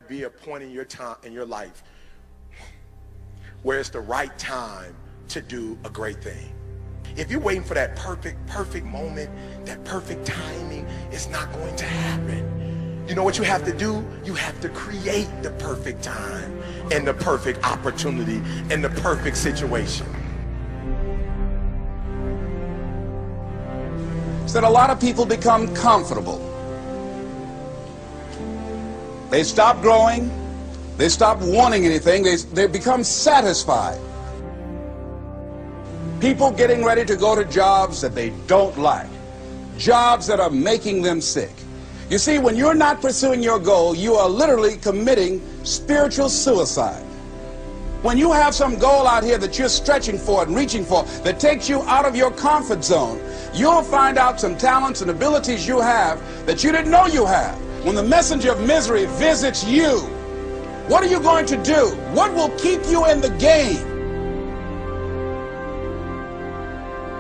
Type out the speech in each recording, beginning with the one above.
Be a point in your time in your life where it's the right time to do a great thing. If you're waiting for that perfect moment, that perfect timing, it's not going to happen. You know what you have to do? You have to create the perfect time and the perfect opportunity and the perfect situation. So that a lot of people become comfortable. They stop growing. They stop wanting anything. They become satisfied. People getting ready to go to jobs that they don't like. Jobs that are making them sick. You see, when you're not pursuing your goal, you are literally committing spiritual suicide. When you have some goal out here that you're stretching for and reaching for that takes you out of your comfort zone, you'll find out some talents and abilities you have that you didn't know you have. When the messenger of misery visits you, what are you going to do? What will keep you in the game?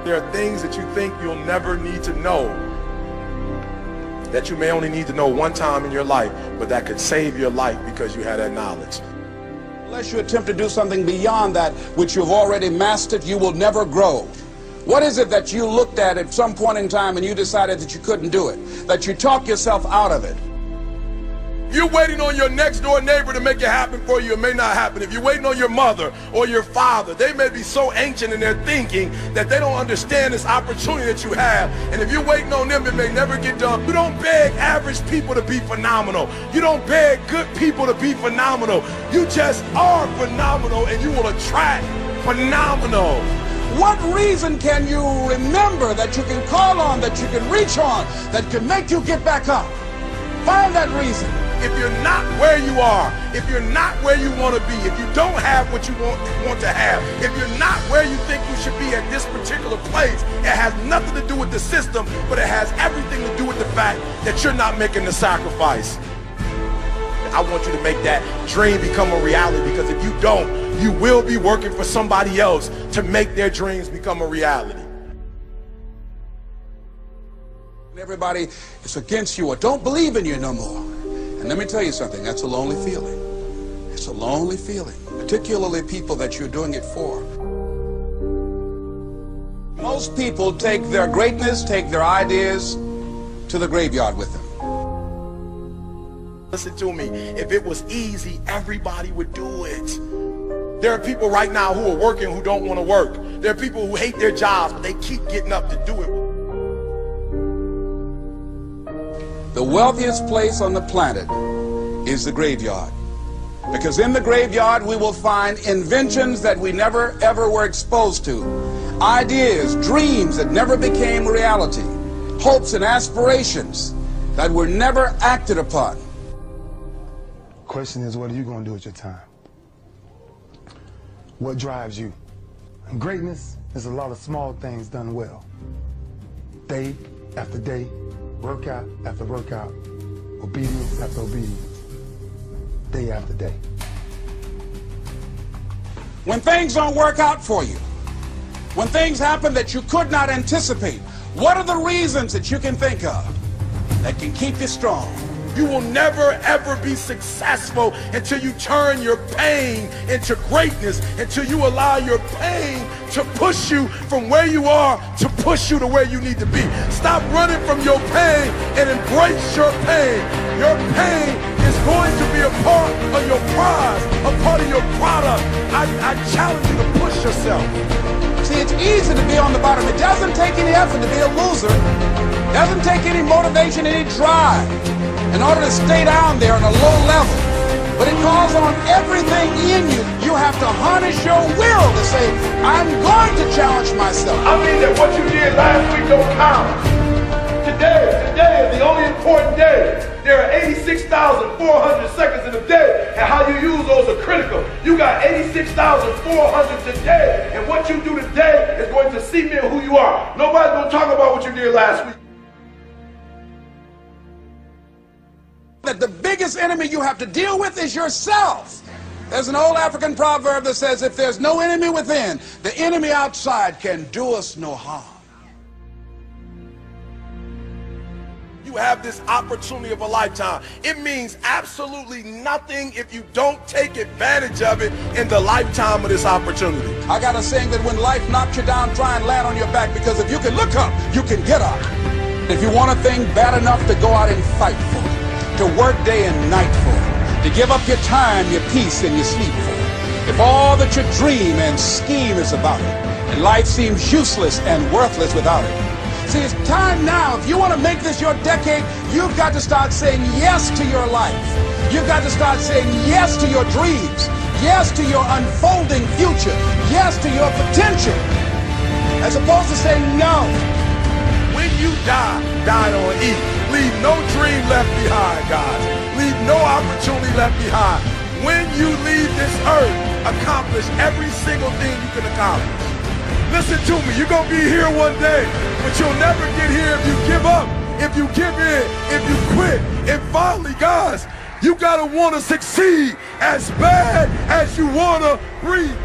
There are things that you think you'll never need to know, that you may only need to know one time in your life, but that could save your life because you had that knowledge. Unless you attempt to do something beyond that which you've already mastered, you will never grow. What is it that you looked at some point in time and you decided that you couldn't do it, that you talked yourself out of it? If you're waiting on your next door neighbor to make it happen for you, it may not happen. If you're waiting on your mother or your father, they may be so ancient in their thinking that they don't understand this opportunity that you have. And if you're waiting on them, it may never get done. You don't beg average people to be phenomenal. You don't beg good people to be phenomenal. You just are phenomenal, and you will attract phenomenal. What reason can you remember that you can call on, that you can reach on, that can make you get back up? Find that reason. If you're not where you are, if you're not where you want to be, if you don't have what you want to have, if you're not where you think you should be at this particular place, it has nothing to do with the system, but it has everything to do with the fact that you're not making the sacrifice. I want you to make that dream become a reality, because if you don't, you will be working for somebody else to make their dreams become a reality. Everybody is against you or don't believe in you no more. And let me tell you something, that's a lonely feeling. It's a lonely feeling, particularly people that you're doing it for. Most people take their greatness, take their ideas to the graveyard with them. Listen to me, if it was easy, everybody would do it. There are people right now who are working who don't want to work. There are people who hate their jobs, but they keep getting up to do it. The wealthiest place on the planet is the graveyard. Because in the graveyard we will find inventions that we never ever were exposed to. Ideas, dreams that never became reality. Hopes and aspirations that were never acted upon. Question is, what are you going to do with your time? What drives you? And greatness is a lot of small things done well. Day after day, workout after workout, obedience after obedience, day after day. When things don't work out for you, when things happen that you could not anticipate, what are the reasons that you can think of that can keep you strong? You will never ever be successful until you turn your pain into greatness, until you allow your pain to push you from where you are to push you to where you need to be. Stop running from your pain and embrace your pain. Your pain is going to be a part of your prize, a part of your product. I challenge you to push yourself. See, it's easy to be on the bottom. It doesn't take any effort to be a loser. It doesn't take any motivation, any drive in order to stay down there on a low level. But it calls on everything in you. You have to harness your will to say, I'm going to challenge myself. I mean that what you did last week don't count. Today is the only important day. There are 86,400 seconds in a day, and how you use those are critical. You got 86,400 today, and what you do today is going to cement who you are. Nobody's going to talk about what you did last week. That the biggest enemy you have to deal with is yourself. There's an old African proverb that says, if there's no enemy within, the enemy outside can do us no harm. You have this opportunity of a lifetime. It means absolutely nothing if you don't take advantage of it in the lifetime of this opportunity. I got a saying that when life knocks you down, try and land on your back, because if you can look up, you can get up. If you want a thing bad enough to go out and fight for it, to work day and night for it, to give up your time, your peace, and your sleep for it, if all that you dream and scheme is about it, and life seems useless and worthless without it. See, it's time now. If you want to make this your decade, you've got to start saying yes to your life. You've got to start saying yes to your dreams, yes to your unfolding future, yes to your potential, as opposed to saying no. When you die, die on E. Leave no dream left behind, guys. Leave no opportunity left behind. When you leave this earth, accomplish every single thing you can accomplish. Listen to me, you're gonna be here one day, but you'll never get here if you give up, if you give in, if you quit. And finally, guys, you gotta wanna succeed as bad as you wanna breathe.